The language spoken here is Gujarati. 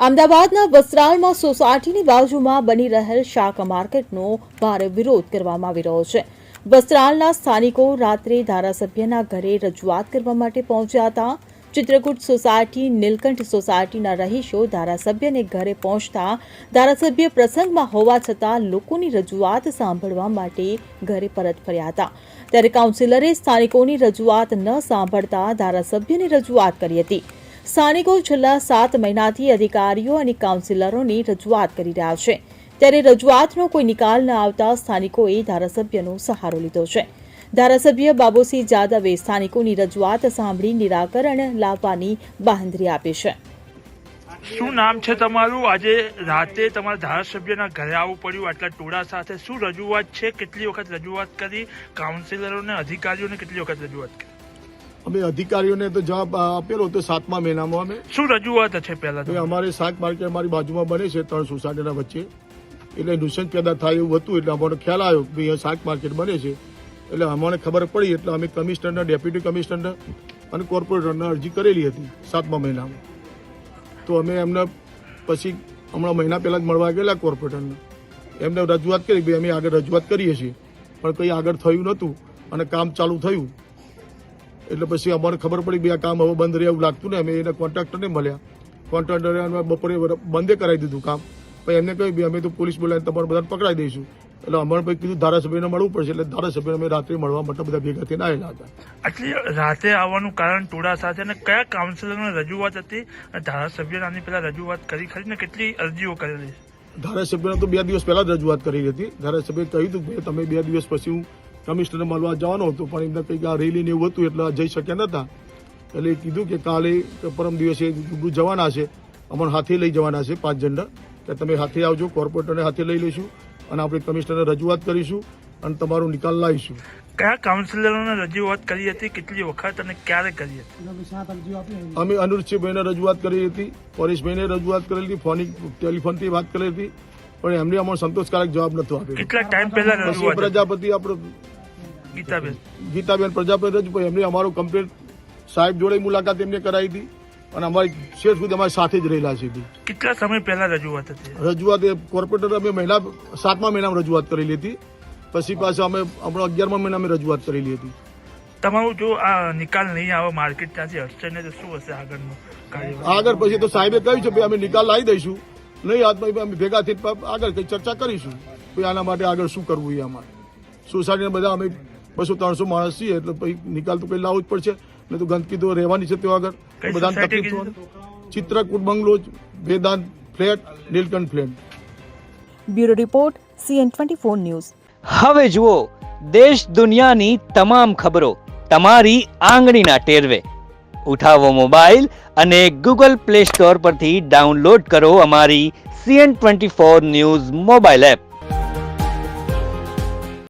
અમદાવાદના વસ્ત્રાલમાં સોસાયટીની બાજુમાં બની રહેલ શાક માર્કેટનો ભારે વિરોધ કરવામાં આવી રહ્યો છે. વસ્ત્રાલના સ્થાનિકો રાત્રે ધારાસભ્યના ઘરે રજૂઆત કરવા માટે પહોંચ્યા હતા. ચિત્રકૂટ સોસાયટી, નીલકંઠ સોસાયટીના રહીશો ધારાસભ્યને ઘરે પહોંચતા ધારાસભ્ય પ્રસંગમાં હોવા છતાં લોકોની રજૂઆત સાંભળવા માટે ઘરે પરત ફર્યા હતા. ત્યારે કાઉન્સિલરે સ્થાનિકોની રજૂઆત ન સાંભળતા ધારાસભ્યની રજૂઆત કરી હતી. સ્થાનિકો છેલ્લા 7 મહિનાથી અધિકારીઓ અને કાઉન્સિલરોની રજૂઆત કરી રહ્યા છે. ત્યારે રજૂઆતનો કોઈ નિકાલ ન આવતા સ્થાનિકોએ ધારાસભ્યનો સહારો લીધો છે. ધારાસભ્ય બાબુસિંહ જાદવે સ્થાનિકોની રજૂઆત સાંભળી નિરાકરણ લાવવાની બાંહેધરી આપી છે. શું નામ છે તમારું? આજે રાતે તમારા ધારાસભ્યના ઘરે આવવું પડ્યું આટલા ટોળા સાથે. શું રજૂઆત છે? કેટલી વખત રજૂઆત કરી? કાઉન્સિલરોને, અધિકારીઓને કેટલી વખત રજૂઆત કરી? અમે અધિકારીઓને તો જવાબ આપેલો તો 7મા મહિનામાં. અમે શું રજૂઆત છે? પહેલા તો અમારે શાક માર્કેટ અમારી બાજુમાં બને છે 3 સોસાયટીના વચ્ચે, એટલે નુકસાન પેદા થાય એવું હતું. એટલે અમને ખ્યાલ આવ્યો કે અહીંયા શાક માર્કેટ બને છે. એટલે અમને ખબર પડી એટલે અમે કમિશનરના, ડેપ્યુટી કમિશનર અને કોર્પોરેટરને અરજી કરેલી હતી 7મા મહિનામાં. તો અમે એમને પછી હમણાં મહિના પહેલા જ મળવા ગયેલા કોર્પોરેટરને. એમને રજૂઆત કરી ભાઈ અમે આગળ રજૂઆત કરીએ છીએ, પણ કંઈ આગળ થયું નહોતું અને કામ ચાલુ થયું. એટલે પછી અમારે ખબર પડી કે આ કામ હવે બંધ રહે એવું લાગતું ને અમે એને કોન્ટ્રાક્ટરને મળ્યા. કોન્ટ્રાક્ટરે અમે બપોરે બંધે કરાવી દીધું કામ. પછી એમને કહ્યું અમે તો પોલીસ બોલાવીને તમારે બધાને પકડાઈ દઈશું. એટલે અમારે પછી કીધું ધારાસભ્યને મળવું પડશે. એટલે ધારાસભ્યને અમે રાત્રે મળવા માટે બધા ભેગા થઈને આવેલા હતા. આટલી રાતે આવવાનું કારણ ટોળા સાથે અને કયા કાઉન્સિલરની રજૂઆત હતી? અને ધારાસભ્યને આની પહેલા રજૂઆત કરી ખરી ને કેટલી અરજીઓ કરેલી? ધારાસભ્યને તો 2 દિવસ પહેલા જ રજૂઆત કરેલી હતી. ધારાસભ્યએ કહ્યું હતું કે તમે 2 દિવસ પછી હું કમિશનરને મળવા જવાનો હતો, પણ એમને કંઈક આ રેલી ને એવું હતું એટલે જઈ શક્યા નતા. એટલે કીધું કે કાલે પરમ દિવસે રૂબરૂ જવાના છે, અમને હાથે લઈ જવાના છે 5 ઝંડા, કે તમે હાથે આવજો, કોર્પોરેટરને હાથે લઈ લઈશું અને આપણે કમિશનરને રજૂઆત કરીશું અને તમારો નિકાલ લાવીશું. કયા કાઉન્સિલરોને રજૂઆત કરી હતી? કેટલી વખત અને ક્યારે કરી હતી? અમે અનુરસિંહભાઈને રજૂઆત કરી હતી, પરેશભાઈને રજૂઆત કરેલી હતી, ટેલિફોનથી વાત કરેલી હતી, પણ એમને અમને સંતોષકારક જવાબ નતો આપ્યો. કેટલા ટાઈમ પહેલા રજૂઆત? પ્રજાપતિ આપણો ગીતાબેન પ્રજાપતિ રજૂ એમને અમારો કમ્પ્લેટ સાહેબ જોડે મુલાકાત એમને કરાવી હતી અને અમારી શેઠ સુધી અમારી સાથે જ રહેલા છે. કેટલા સમય પહેલા રજૂઆત હતી? રજૂઆત કોર્પોરેટર અમે 7મા મહિનામાં રજૂઆત કરેલી હતી. પછી પાછા અમે હમણાં 11મા મહિનામાં રજૂઆત કરેલી હતી. તમારું જો આ નિકાલ નહીં આવે, માર્કેટ ત્યાંથી હટશે ને તો શું હશે આગળનું કાર્ય? આગળ પછી તો સાહેબે કહ્યું છે અમે નિકાલ લાવી દઈશું, નહીં હાથમાં અમે ભેગા થઈને આગળ કઈ ચર્ચા કરીશું આના માટે આગળ શું કરવું. એ અમારે સોસાયટીના બધા અમે 200-300 માણસ છીએ, એટલે પછી નિકાલ તો કંઈ લાવવું જ પડશે ને. તો ગંદકી તો રહેવાની છે ત્યાં આગળ, બધાને તકલીફ થવાની. Chitrakoot bungalow, Vedant flat, Neelkanth flat. Bureau report, CN24 news. હવે જુઓ દેશ દુનિયાની તમામ ખબરો તમારી આંગળીના ટેરવે. ઉઠાવો મોબાઈલ અને Google Play Store પરથી ડાઉનલોડ કરો અમારી CN24 ન્યૂઝ મોબાઈલ એપ.